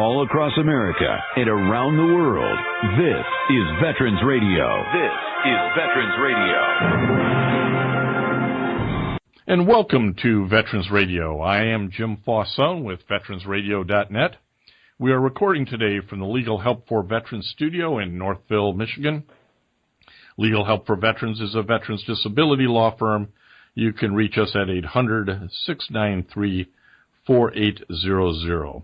all across America and around the world. This is Veterans Radio. This is Veterans Radio. And welcome to Veterans Radio. I am Jim Fausone with veteransradio.net. We are recording today from the Legal Help for Veterans studio in Northville, Michigan. Legal Help for Veterans is a veterans disability law firm. You can reach us at 800-693-4800.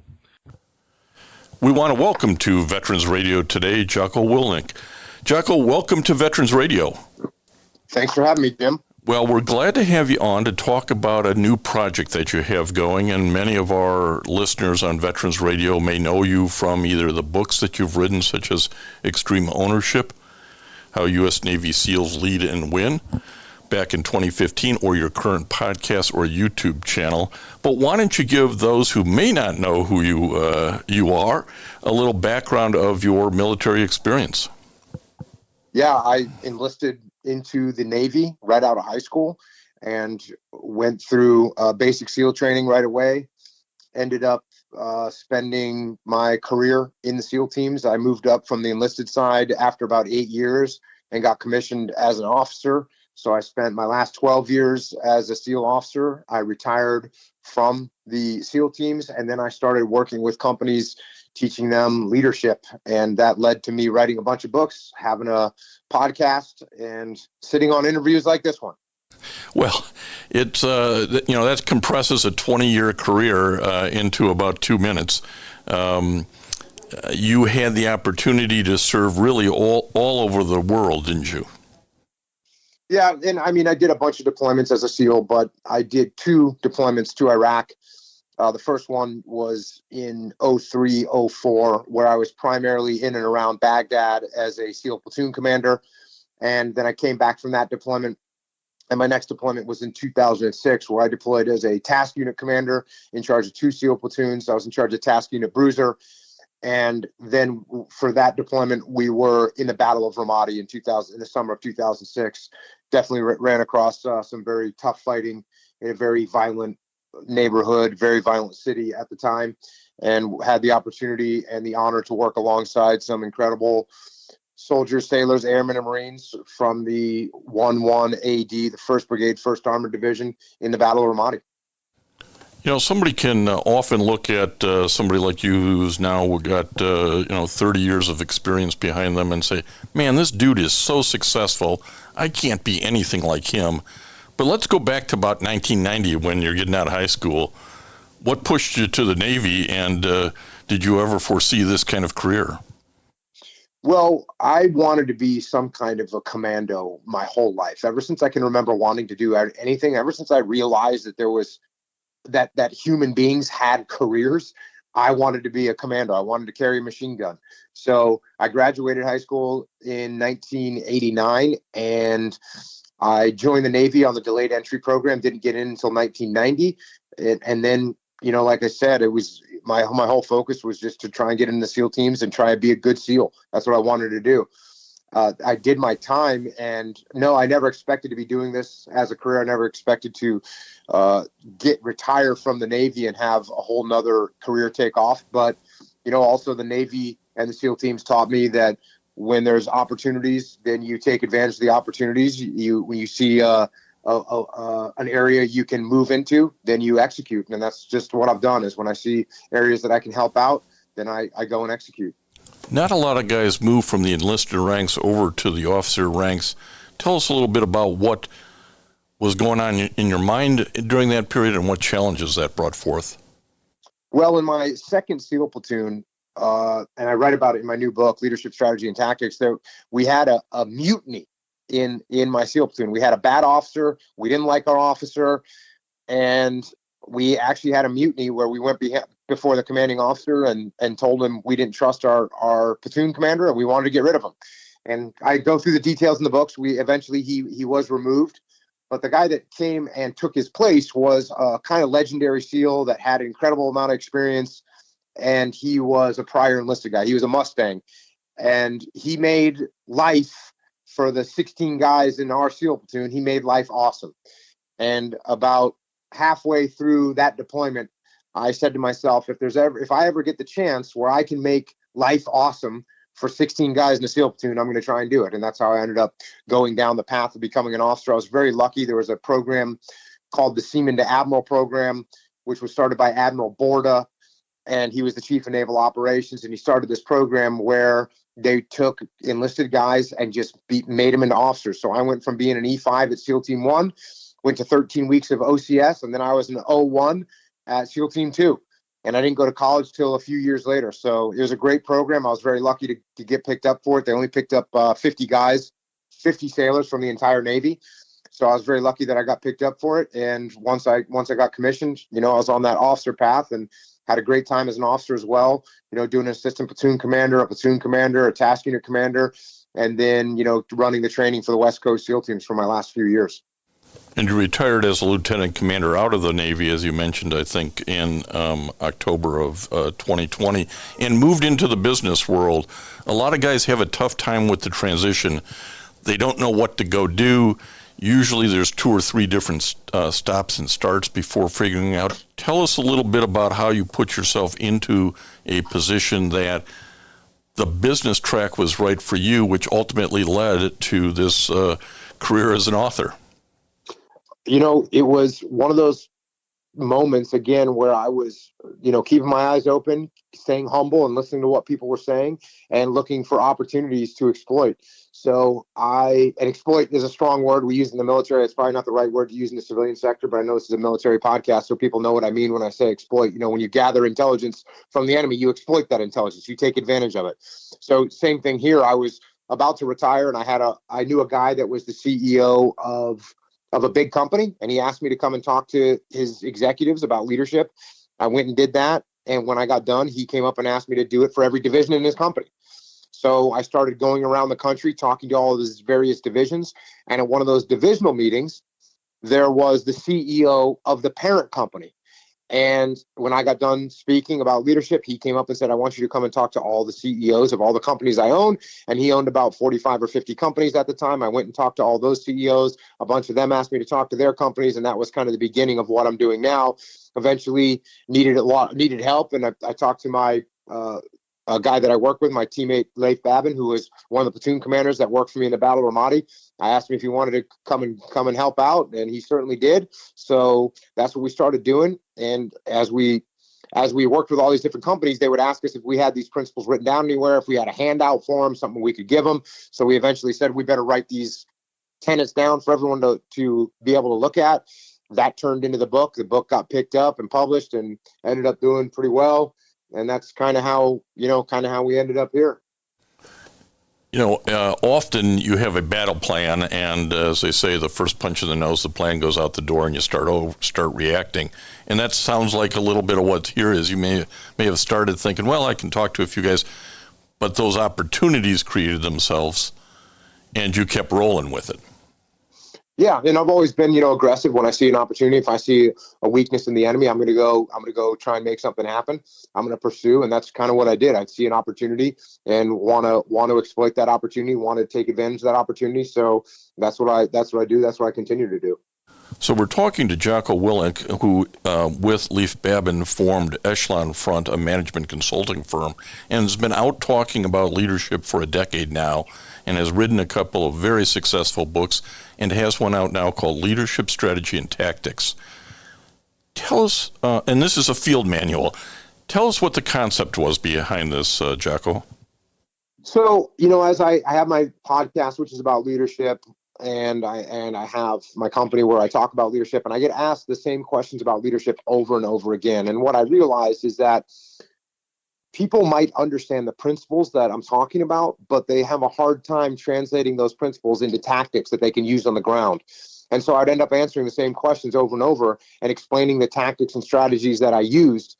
We want to welcome to Veterans Radio today Jocko Willink. Jocko, welcome to Veterans Radio. Thanks for having me, Jim. Well, we're glad to have you on to talk about a new project that you have going, and many of our listeners on Veterans Radio may know you from either the books that you've written, such as Extreme Ownership, How U.S. Navy SEALs Lead and Win, back in 2015, or your current podcast or YouTube channel. But why don't you give those who may not know who you are a little background of your military experience? Yeah, I enlisted into the Navy right out of high school and went through basic SEAL training right away. Ended up spending my career in the SEAL teams. I moved up from the enlisted side after about 8 years and got commissioned as an officer. So I spent my last 12 years as a SEAL officer. I retired from the SEAL teams, and then I started working with companies, teaching them leadership. And that led to me writing a bunch of books, having a podcast, and sitting on interviews like this one. Well, it's that compresses a 20-year career into about 2 minutes. You had the opportunity to serve really all over the world, didn't you? Yeah, and I mean, I did a bunch of deployments as a SEAL, but I did 2 deployments to Iraq. The first one was in 03, 04, where I was primarily in and around Baghdad as a SEAL platoon commander. And then I came back from that deployment. And my next deployment was in 2006, where I deployed as a task unit commander in charge of 2 SEAL platoons. I was in charge of task unit Bruiser. And then for that deployment, we were in the Battle of Ramadi in the summer of 2006. Definitely ran across some very tough fighting in a very violent neighborhood, very violent city at the time, and had the opportunity and the honor to work alongside some incredible soldiers, sailors, airmen, and Marines from the 11 AD, the 1st Brigade, 1st Armored Division in the Battle of Ramadi. You know, somebody can often look at somebody like you who's now got 30 years of experience behind them and say, man, this dude is so successful, I can't be anything like him. But let's go back to about 1990 when you're getting out of high school. What pushed you to the Navy, and did you ever foresee this kind of career? Well, I wanted to be some kind of a commando my whole life. Ever since I can remember wanting to do anything, ever since I realized that there was that human beings had careers, I wanted to be a commando. I wanted to carry a machine gun. So I graduated high school in 1989, and I joined the Navy on the delayed entry program, didn't get in until 1990. And then, like I said, it was my whole focus was just to try and get into SEAL teams and try and be a good SEAL. That's what I wanted to do. I did my time, and no, I never expected to be doing this as a career. I never expected to retire from the Navy and have a whole nother career take off. But, also the Navy and the SEAL teams taught me that when there's opportunities, then you take advantage of the opportunities. When you see an area you can move into, then you execute. And that's just what I've done, is when I see areas that I can help out, then I go and execute. Not a lot of guys move from the enlisted ranks over to the officer ranks. Tell us a little bit about what was going on in your mind during that period and what challenges that brought forth. Well, in my 2nd SEAL platoon, and I write about it in my new book, Leadership, Strategy, and Tactics, we had a mutiny in my SEAL platoon. We had a bad officer. We didn't like our officer. And we actually had a mutiny where we went before the commanding officer and told him we didn't trust our platoon commander and we wanted to get rid of him. And I go through the details in the books. Eventually he was removed. But the guy that came and took his place was a kind of legendary SEAL that had an incredible amount of experience. And he was a prior enlisted guy. He was a Mustang. And he made life for the 16 guys in our SEAL platoon. He made life awesome. And about halfway through that deployment, I said to myself, if I ever get the chance where I can make life awesome for 16 guys in a SEAL platoon, I'm going to try and do it. And that's how I ended up going down the path of becoming an officer. I was very lucky. There was a program called the Seaman to Admiral program, which was started by Admiral Borda, and he was the chief of naval operations. And he started this program where they took enlisted guys and just made them into officers. So I went from being an E5 at SEAL Team 1, went to 13 weeks of OCS, and then I was an O1 at SEAL Team 2. And I didn't go to college till a few years later. So it was a great program. I was very lucky to get picked up for it. They only picked up 50 guys, 50 sailors from the entire Navy. So I was very lucky that I got picked up for it. And once I got commissioned, I was on that officer path and had a great time as an officer as well, doing an assistant platoon commander, a task unit commander, and then, running the training for the West Coast SEAL teams for my last few years. And you retired as a lieutenant commander out of the Navy, as you mentioned, I think, in October of 2020, and moved into the business world. A lot of guys have a tough time with the transition. They don't know what to go do. Usually there's 2 or 3 different stops and starts before figuring out. Tell us a little bit about how you put yourself into a position that the business track was right for you, which ultimately led to this career as an author. It was one of those moments, again, where I was, keeping my eyes open, staying humble and listening to what people were saying and looking for opportunities to exploit. So and exploit is a strong word we use in the military. It's probably not the right word to use in the civilian sector, but I know this is a military podcast, so people know what I mean when I say exploit. When you gather intelligence from the enemy, you exploit that intelligence. You take advantage of it. So same thing here. I was about to retire, and I knew a guy that was the CEO of a big company, and he asked me to come and talk to his executives about leadership. I went and did that, and when I got done, he came up and asked me to do it for every division in his company. So I started going around the country talking to all of his various divisions, and at one of those divisional meetings, there was the CEO of the parent company. And when I got done speaking about leadership, he came up and said, I want you to come and talk to all the CEOs of all the companies I own. And he owned about 45 or 50 companies at the time. I went and talked to all those CEOs. A bunch of them asked me to talk to their companies. And that was kind of the beginning of what I'm doing now. Eventually needed help. And I talked to my a guy that I work with, my teammate Leif Babin, who was one of the platoon commanders that worked for me in the Battle of Ramadi. I asked him if he wanted to come and help out, and he certainly did. So that's what we started doing. And as we worked with all these different companies, they would ask us if we had these principles written down anywhere, if we had a handout for them, something we could give them. So we eventually said we better write these tenets down for everyone to be able to look at. That turned into the book. The book got picked up and published and ended up doing pretty well. And that's kind of how we ended up here. Often you have a battle plan, and as they say, the first punch in the nose, the plan goes out the door, and you start reacting. And that sounds like a little bit of what here is. You may have started thinking, well, I can talk to a few guys, but those opportunities created themselves, and you kept rolling with it. Yeah, and I've always been, aggressive when I see an opportunity. If I see a weakness in the enemy, I'm going to go try and make something happen. I'm going to pursue, and that's kind of what I did. I'd see an opportunity and want to exploit that opportunity, want to take advantage of that opportunity. So that's what I do. That's what I continue to do. So we're talking to Jocko Willink, who, with Leif Babin, formed Echelon Front, a management consulting firm, and has been out talking about leadership for a decade now, and has written a couple of very successful books, and has one out now called Leadership Strategy and Tactics. Tell us, and this is a field manual, tell us what the concept was behind this, Jocko. So, as I have my podcast, which is about leadership, and I have my company where I talk about leadership, and I get asked the same questions about leadership over and over again. And what I realized is that people might understand the principles that I'm talking about, but they have a hard time translating those principles into tactics that they can use on the ground. And so I'd end up answering the same questions over and over and explaining the tactics and strategies that I used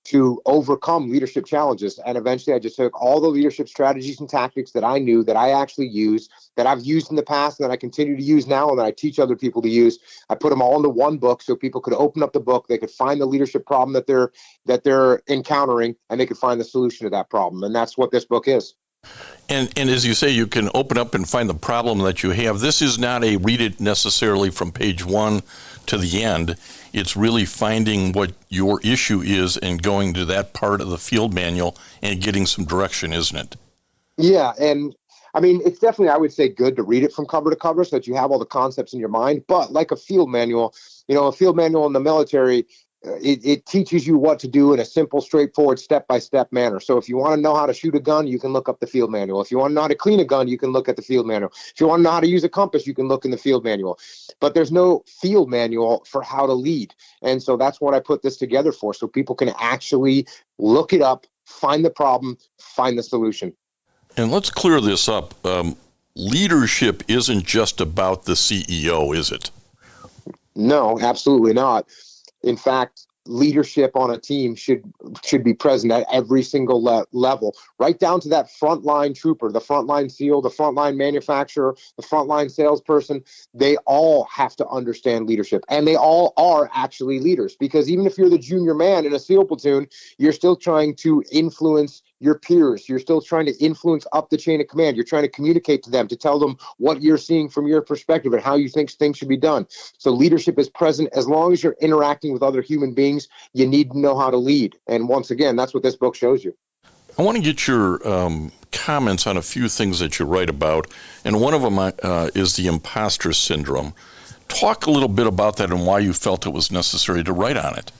to overcome leadership challenges. And eventually I just took all the leadership strategies and tactics that I knew, that I actually used, that I've used in the past, and that I continue to use now, and that I teach other people to use. I put them all into one book so people could open up the book, they could find the leadership problem that they're encountering, and they could find the solution to that problem. And that's what this book is. And as you say, you can open up and find the problem that you have. This is not a read it necessarily from page 1 to the end. It's really finding what your issue is and going to that part of the field manual and getting some direction, isn't it? Yeah, and I mean, it's definitely, I would say, good to read it from cover to cover so that you have all the concepts in your mind. But like a field manual, a field manual in the military, it teaches you what to do in a simple, straightforward, step-by-step manner. So if you want to know how to shoot a gun, you can look up the field manual. If you want to know how to clean a gun, you can look at the field manual. If you want to know how to use a compass, you can look in the field manual. But there's no field manual for how to lead. And so that's what I put this together for, so people can actually look it up, find the problem, find the solution. And let's clear this up. Leadership isn't just about the CEO, is it? No, absolutely not. In fact, leadership on a team should be present at every single level, right down to that frontline trooper, the frontline SEAL, the frontline manufacturer, the frontline salesperson. They all have to understand leadership, and they all are actually leaders, because even if you're the junior man in a SEAL platoon, you're still trying to influence your peers. You're still trying to influence up the chain of command. You're trying to communicate to them, to tell them what you're seeing from your perspective and how you think things should be done. So leadership is present as long as you're interacting with other human beings. You need to know how to lead. And once again, that's what this book shows you. I want to get your comments on a few things that you write about, and one of them is the imposter syndrome. Talk a little bit about that and why you felt it was necessary to write on it.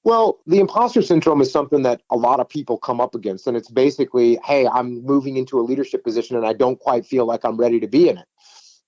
Well, the imposter syndrome is something that a lot of people come up against, and it's basically, hey, I'm moving into a leadership position and I don't quite feel like I'm ready to be in it.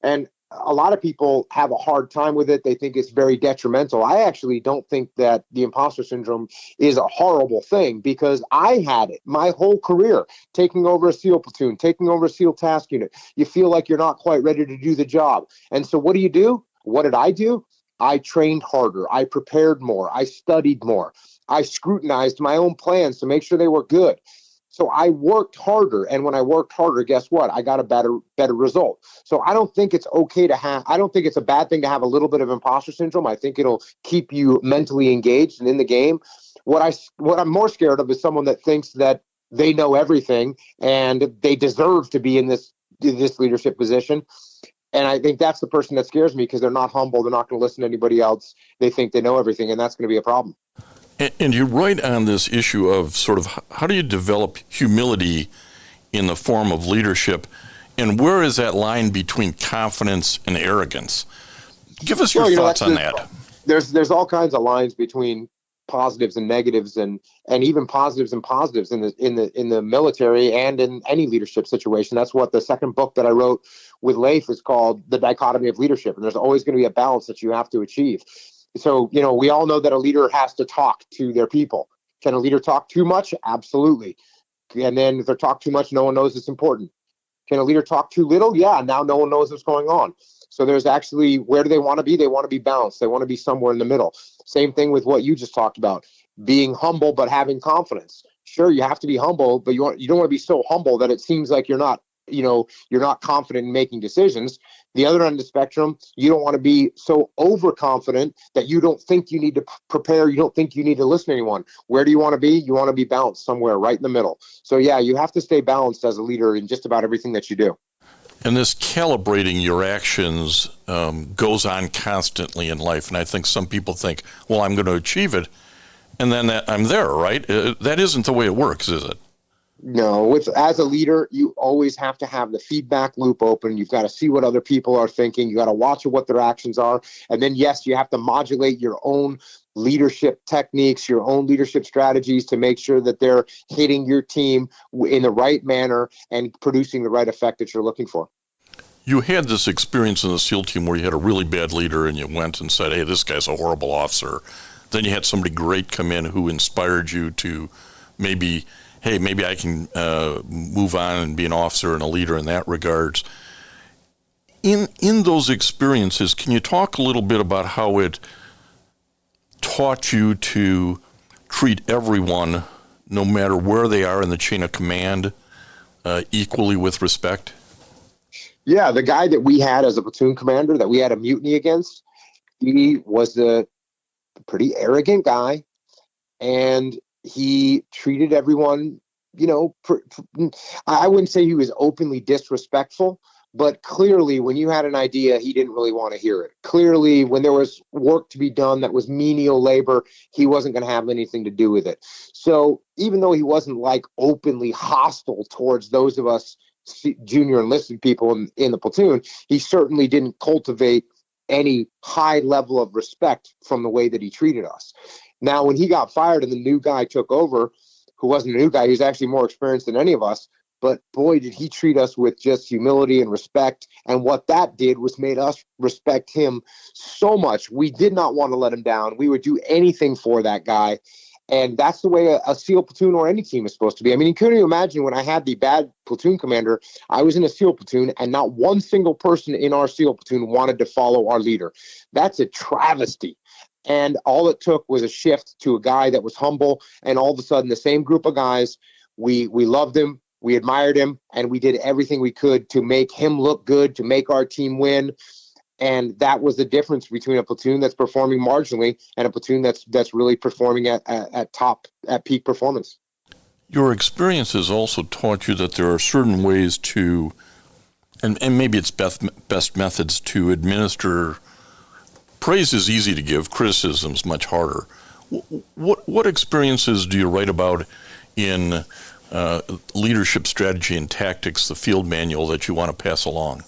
And a lot of people have a hard time with it. They think it's very detrimental. I actually don't think that the imposter syndrome is a horrible thing, because I had it my whole career, taking over a SEAL platoon, taking over a SEAL task unit. You feel like you're not quite ready to do the job. And so what do? What did I do? I trained harder. I prepared more. I studied more. I scrutinized my own plans to make sure they were good. So I worked harder. And when I worked harder, guess what? I got a better result. So I don't think it's okay to have, I don't think it's a bad thing to have a little bit of imposter syndrome. I think it'll keep you mentally engaged and in the game. What I'm more scared of is someone that thinks that they know everything and they deserve to be in this leadership position. And I think that's the person that scares me, because they're not humble. They're not going to listen to anybody else. They think they know everything, and that's going to be a problem. And you write on this issue of sort of how do you develop humility in the form of leadership, and where is that line between confidence and arrogance? Give us your thoughts on that. There's all kinds of lines between positives and negatives, and even positives and positives in the military and in any leadership situation. That's what the second book that I wrote with Leif is called, The Dichotomy of Leadership. And there's always going to be a balance that you have to achieve. So, we all know that a leader has to talk to their people. Can a leader talk too much? Absolutely. And then if they talk too much, no one knows it's important. Can a leader talk too little? Yeah, now no one knows what's going on. So there's actually, where do they want to be? They want to be balanced. They want to be somewhere in the middle. Same thing with what you just talked about, being humble but having confidence. Sure, you have to be humble, but you don't want to be so humble that it seems like you're not confident in making decisions. The other end of the spectrum, you don't want to be so overconfident that you don't think you need to prepare. You don't think you need to listen to anyone. Where do you want to be? You want to be balanced somewhere right in the middle. So yeah, you have to stay balanced as a leader in just about everything that you do. And this calibrating your actions goes on constantly in life. And I think some people think, well, I'm going to achieve it, and then I'm there, right? That isn't the way it works, is it? No, as a leader, you always have to have the feedback loop open. You've got to see what other people are thinking. You got to watch what their actions are. And then, yes, you have to modulate your own leadership techniques, your own leadership strategies to make sure that they're hitting your team in the right manner and producing the right effect that you're looking for. You had this experience in the SEAL team where you had a really bad leader and you went and said, hey, this guy's a horrible officer. Then you had somebody great come in who inspired you to maybe I can move on and be an officer and a leader in that regards. In those experiences, can you talk a little bit about how it taught you to treat everyone, no matter where they are in the chain of command, equally with respect? Yeah, the guy that we had as a platoon commander that we had a mutiny against, he was a pretty arrogant guy, and he treated everyone, I wouldn't say he was openly disrespectful, But clearly, when you had an idea, he didn't really want to hear it. Clearly, when there was work to be done that was menial labor, he wasn't going to have anything to do with it. So even though he wasn't like openly hostile towards those of us junior enlisted people in the platoon, he certainly didn't cultivate any high level of respect from the way that he treated us. Now, when he got fired and the new guy took over, who wasn't a new guy, he was actually more experienced than any of us, but boy, did he treat us with just humility and respect. And what that did was made us respect him so much. We did not want to let him down. We would do anything for that guy. And that's the way a SEAL platoon or any team is supposed to be. I mean, you couldn't imagine when I had the bad platoon commander, I was in a SEAL platoon and not one single person in our SEAL platoon wanted to follow our leader. That's a travesty. And all it took was a shift to a guy that was humble. And all of a sudden, the same group of guys, we loved him. We admired him, and we did everything we could to make him look good, to make our team win. And that was the difference between a platoon that's performing marginally and a platoon that's really performing at peak performance. Your experience has also taught you that there are certain ways to, and maybe it's best methods to administer. Praise is easy to give, criticism is much harder. What experiences do you write about in leadership strategy and tactics, the field manual, that you want to pass along?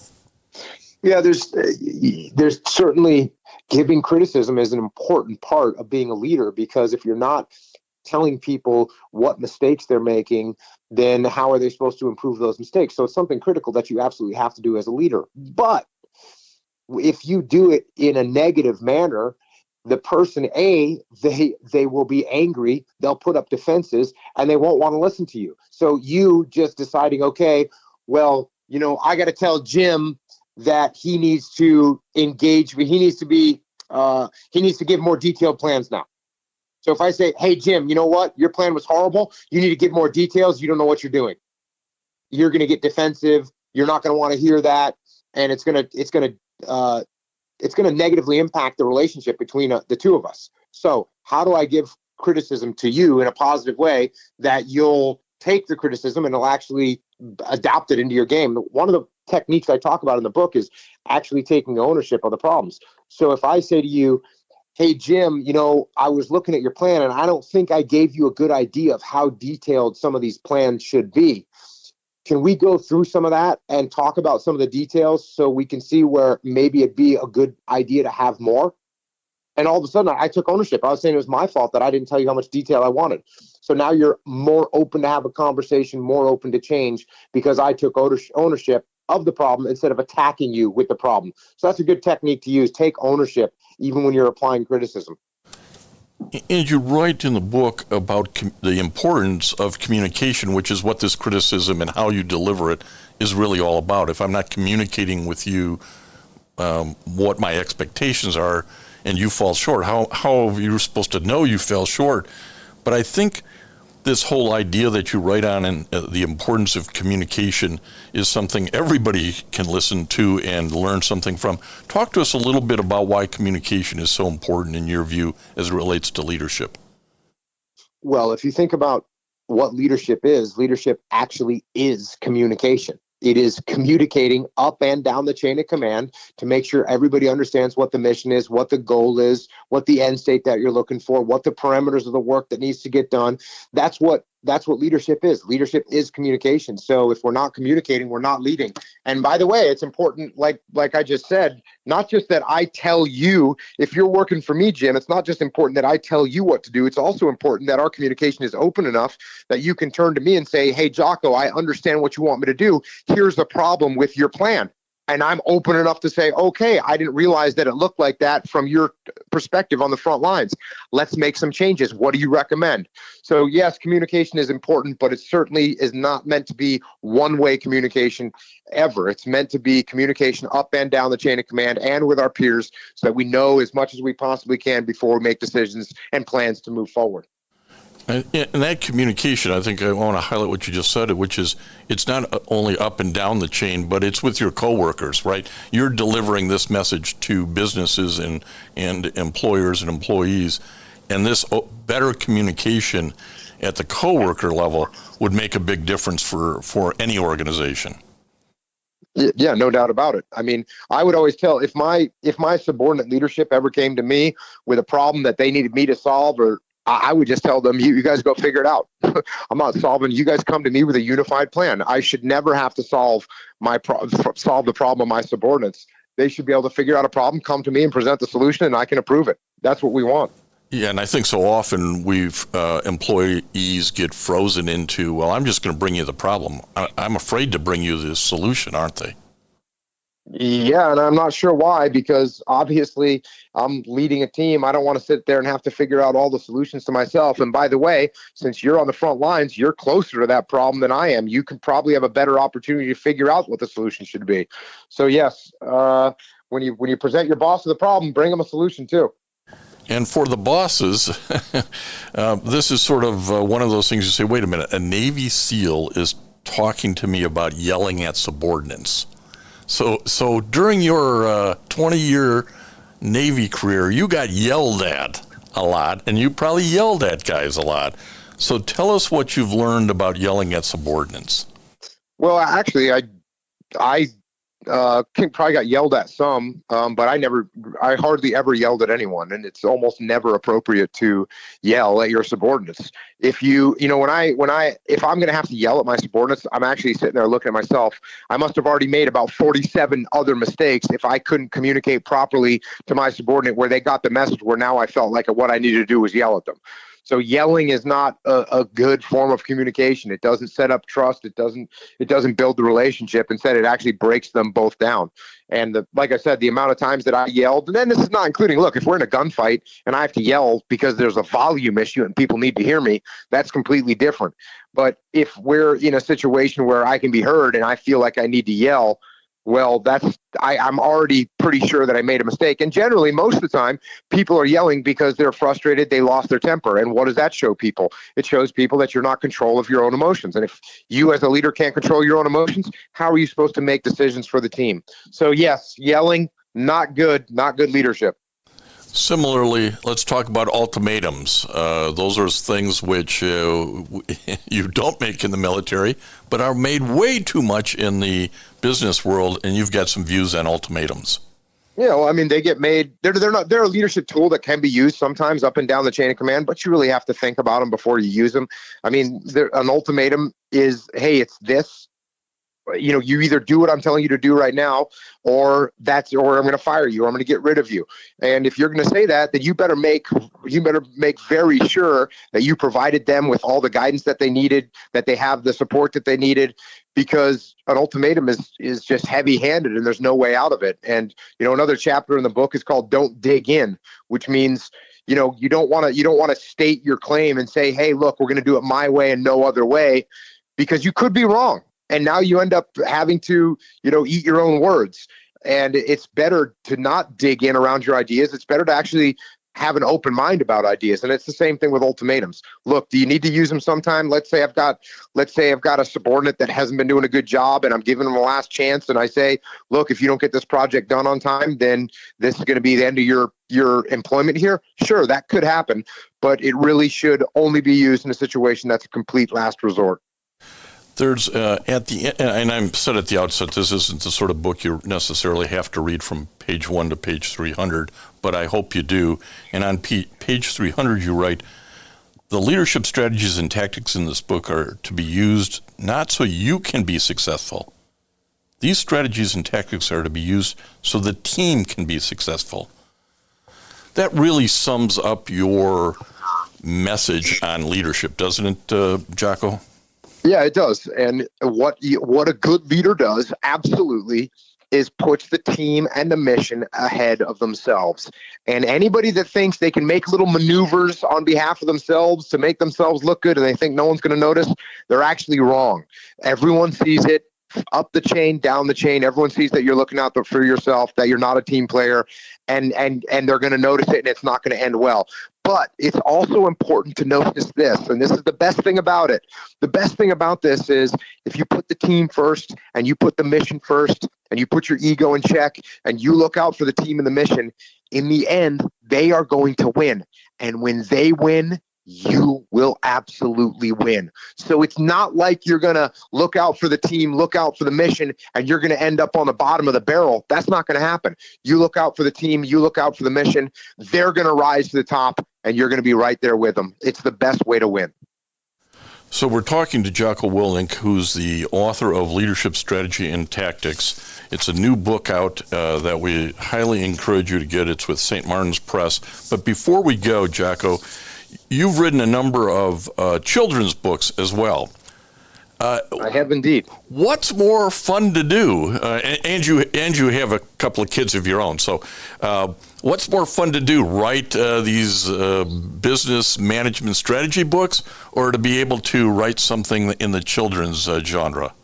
Yeah, there's certainly giving criticism is an important part of being a leader, because if you're not telling people what mistakes they're making, then how are they supposed to improve those mistakes? So it's something critical that you absolutely have to do as a leader. But if you do it in a negative manner, the person, they will be angry, they'll put up defenses, and they won't want to listen to you. So you just deciding, okay, well, I got to tell Jim that he needs to engage, he needs to give more detailed plans now. So if I say, hey, Jim, you know what? Your plan was horrible. You need to give more details. You don't know what you're doing. You're going to get defensive. You're not going to want to hear that. And it's going to negatively impact the relationship between the two of us. So how do I give criticism to you in a positive way that you'll take the criticism and it'll actually adapt it into your game? One of the techniques I talk about in the book is actually taking ownership of the problems. So if I say to you, hey, Jim, I was looking at your plan and I don't think I gave you a good idea of how detailed some of these plans should be. Can we go through some of that and talk about some of the details so we can see where maybe it'd be a good idea to have more? And all of a sudden, I took ownership. I was saying it was my fault that I didn't tell you how much detail I wanted. So now you're more open to have a conversation, more open to change, because I took ownership of the problem instead of attacking you with the problem. So that's a good technique to use. Take ownership, even when you're applying criticism. And you write in the book about the importance of communication, which is what this criticism and how you deliver it is really all about. If I'm not communicating with you what my expectations are and you fall short, how are you supposed to know you fell short? But I think this whole idea that you write on and the importance of communication is something everybody can listen to and learn something from. Talk to us a little bit about why communication is so important in your view as it relates to leadership. Well, if you think about what leadership actually is communication. It is communicating up and down the chain of command to make sure everybody understands what the mission is, what the goal is, what the end state that you're looking for, what the parameters of the work that needs to get done. That's what leadership is. Leadership is communication. So if we're not communicating, we're not leading. And by the way, it's important, like I just said, not just that I tell you, if you're working for me, Jim, it's not just important that I tell you what to do. It's also important that our communication is open enough that you can turn to me and say, hey, Jocko, I understand what you want me to do. Here's the problem with your plan. And I'm open enough to say, okay, I didn't realize that it looked like that from your perspective on the front lines. Let's make some changes. What do you recommend? So yes, communication is important, but it certainly is not meant to be one-way communication ever. It's meant to be communication up and down the chain of command and with our peers so that we know as much as we possibly can before we make decisions and plans to move forward. And that communication, I think I want to highlight what you just said, which is it's not only up and down the chain, but it's with your coworkers, right? You're delivering this message to businesses and employers and employees, and this better communication at the coworker level would make a big difference for any organization. Yeah, no doubt about it. I mean, I would always tell if my subordinate leadership ever came to me with a problem that they needed me to solve, or I would just tell them, you guys go figure it out. I'm not solving. You guys come to me with a unified plan. I should never have to solve the problem of my subordinates. They should be able to figure out a problem, come to me and present the solution, and I can approve it. That's what we want. Yeah, and I think so often employees get frozen into, well, I'm just going to bring you the problem. I'm afraid to bring you the solution, aren't they? Yeah, and I'm not sure why, because obviously I'm leading a team. I don't want to sit there and have to figure out all the solutions to myself. And by the way, since you're on the front lines, you're closer to that problem than I am. You could probably have a better opportunity to figure out what the solution should be. So yes, when you present your boss with a problem, bring them a solution too. And for the bosses, this is sort of one of those things you say, wait a minute, a Navy SEAL is talking to me about yelling at subordinates. So during your 20-year Navy career, you got yelled at a lot, and you probably yelled at guys a lot. So tell us what you've learned about yelling at subordinates. Well, actually, I probably got yelled at some, but I hardly ever yelled at anyone, and it's almost never appropriate to yell at your subordinates. If if I'm going to have to yell at my subordinates, I'm actually sitting there looking at myself. I must have already made about 47 other mistakes if I couldn't communicate properly to my subordinate where they got the message where now I felt like what I needed to do was yell at them. So yelling is not a good form of communication. It doesn't set up trust. It doesn't build the relationship. Instead, it actually breaks them both down. And like I said, the amount of times that I yelled, and then this is not including, look, if we're in a gunfight and I have to yell because there's a volume issue and people need to hear me, that's completely different. But if we're in a situation where I can be heard and I feel like I need to yell, well, I'm already pretty sure that I made a mistake. And generally, most of the time, people are yelling because they're frustrated, they lost their temper. And what does that show people? It shows people that you're not in control of your own emotions. And if you as a leader can't control your own emotions, how are you supposed to make decisions for the team? So yes, yelling, not good leadership. Similarly, let's talk about ultimatums. Those are things which you don't make in the military, but are made way too much in the business world, and you've got some views on ultimatums. Yeah, well, I mean, they get made. They're a leadership tool that can be used sometimes up and down the chain of command, but you really have to think about them before you use them. I mean, an ultimatum is, hey, it's this. You either do what I'm telling you to do right now, or I'm going to fire you, or I'm going to get rid of you. And if you're going to say that, then you better make very sure that you provided them with all the guidance that they needed, that they have the support that they needed, because an ultimatum is just heavy-handed and there's no way out of it. And another chapter in the book is called "Don't Dig In," which means you don't want to state your claim and say, hey, look, we're going to do it my way and no other way, because you could be wrong. And now you end up having to, eat your own words. And it's better to not dig in around your ideas. It's better to actually have an open mind about ideas. And it's the same thing with ultimatums. Look, do you need to use them sometime? Let's say I've got a subordinate that hasn't been doing a good job and I'm giving them a last chance. And I say, look, if you don't get this project done on time, then this is going to be the end of your employment here. Sure, that could happen, but it really should only be used in a situation that's a complete last resort. There's at the end, and I'm said at the outset, this isn't the sort of book you necessarily have to read from page 1 to page 300, but I hope you do. And on page 300, you write, the leadership strategies and tactics in this book are to be used not so you can be successful. These strategies and tactics are to be used so the team can be successful. That really sums up your message on leadership, doesn't it, Jocko? Yeah, it does. And what a good leader does, absolutely, is puts the team and the mission ahead of themselves. And anybody that thinks they can make little maneuvers on behalf of themselves to make themselves look good and they think no one's going to notice, they're actually wrong. Everyone sees it. Up the chain, down the chain, everyone sees that you're looking out for yourself, that you're not a team player, and they're going to notice it, and it's not going to end well. But it's also important to notice this, and this is the best thing about it. The best thing about this is if you put the team first, and you put the mission first, and you put your ego in check, and you look out for the team and the mission, in the end, they are going to win. And when they win, you will absolutely win. So it's not like you're going to look out for the team, look out for the mission, and you're going to end up on the bottom of the barrel. That's not going to happen. You look out for the team, you look out for the mission, they're going to rise to the top, and you're going to be right there with them. It's the best way to win. So we're talking to Jocko Willink, who's the author of Leadership Strategy and Tactics. It's a new book out that we highly encourage you to get. It's with St. Martin's Press. But before we go, Jocko, you've written a number of children's books as well. I have indeed. What's more fun to do? And you have a couple of kids of your own. So what's more fun to do, write these business management strategy books, or to be able to write something in the children's genre?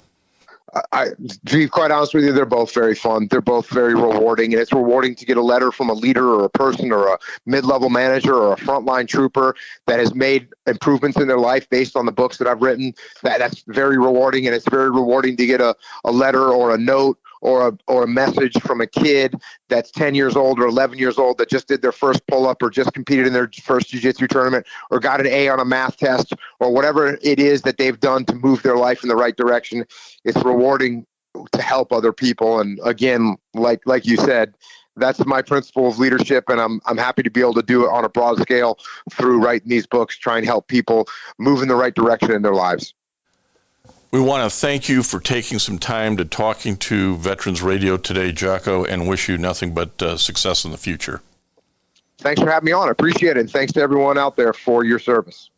To be quite honest with you, they're both very fun. They're both very rewarding, and it's rewarding to get a letter from a leader or a person or a mid-level manager or a frontline trooper that has made improvements in their life based on the books that I've written. That's very rewarding, and it's very rewarding to get a letter or a note or a message from a kid that's 10 years old or 11 years old that just did their first pull-up or just competed in their first jiu-jitsu tournament or got an A on a math test or whatever it is that they've done to move their life in the right direction. It's rewarding to help other people. And again, like you said, that's my principle of leadership, and I'm happy to be able to do it on a broad scale through writing these books, try and help people move in the right direction in their lives. We want to thank you for taking some time to talking to Veterans Radio today, Jocko, and wish you nothing but success in the future. Thanks for having me on. I appreciate it, and thanks to everyone out there for your service.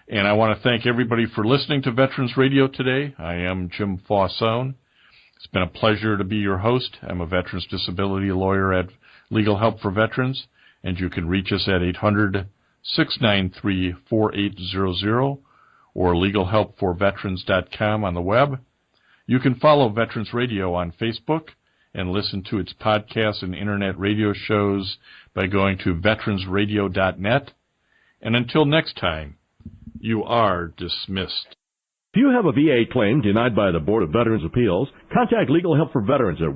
And I want to thank everybody for listening to Veterans Radio today. I am Jim Fausone. It's been a pleasure to be your host. I'm a veterans disability lawyer at Legal Help for Veterans, and you can reach us at 800-693-4800 or legalhelpforveterans.com on the web. You can follow Veterans Radio on Facebook and listen to its podcasts and internet radio shows by going to veteransradio.net. And until next time, you are dismissed. If you have a VA claim denied by the Board of Veterans' Appeals, contact Legal Help for Veterans at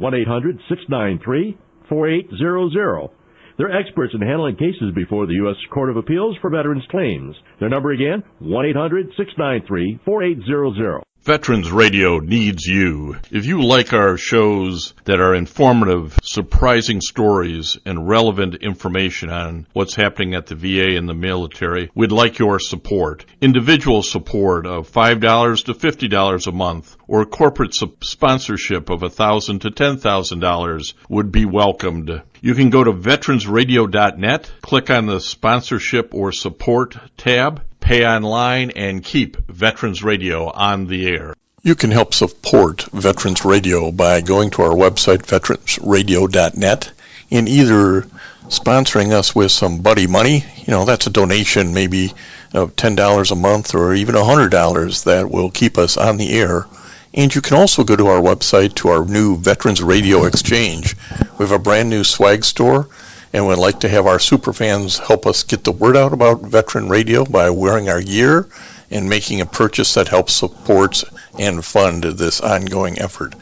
1-800-693-4800. They're experts in handling cases before the U.S. Court of Appeals for Veterans Claims. Their number again, 1-800-693-4800. Veterans Radio needs you. If you like our shows that are informative, surprising stories, and relevant information on what's happening at the VA and the military, we'd like your support. Individual support of $5 to $50 a month, or corporate sponsorship of $1,000 to $10,000 would be welcomed. You can go to veteransradio.net, click on the sponsorship or support tab, pay online, and keep Veterans Radio on the air. You can help support Veterans Radio by going to our website, veteransradio.net, and either sponsoring us with some buddy money, that's a donation maybe of $10 a month or even $100 that will keep us on the air. And you can also go to our website to our new Veterans Radio Exchange. We have a brand new swag store, and we'd like to have our superfans help us get the word out about Veteran Radio by wearing our gear and making a purchase that helps support and fund this ongoing effort.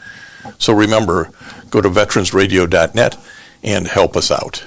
So remember, go to veteransradio.net and help us out.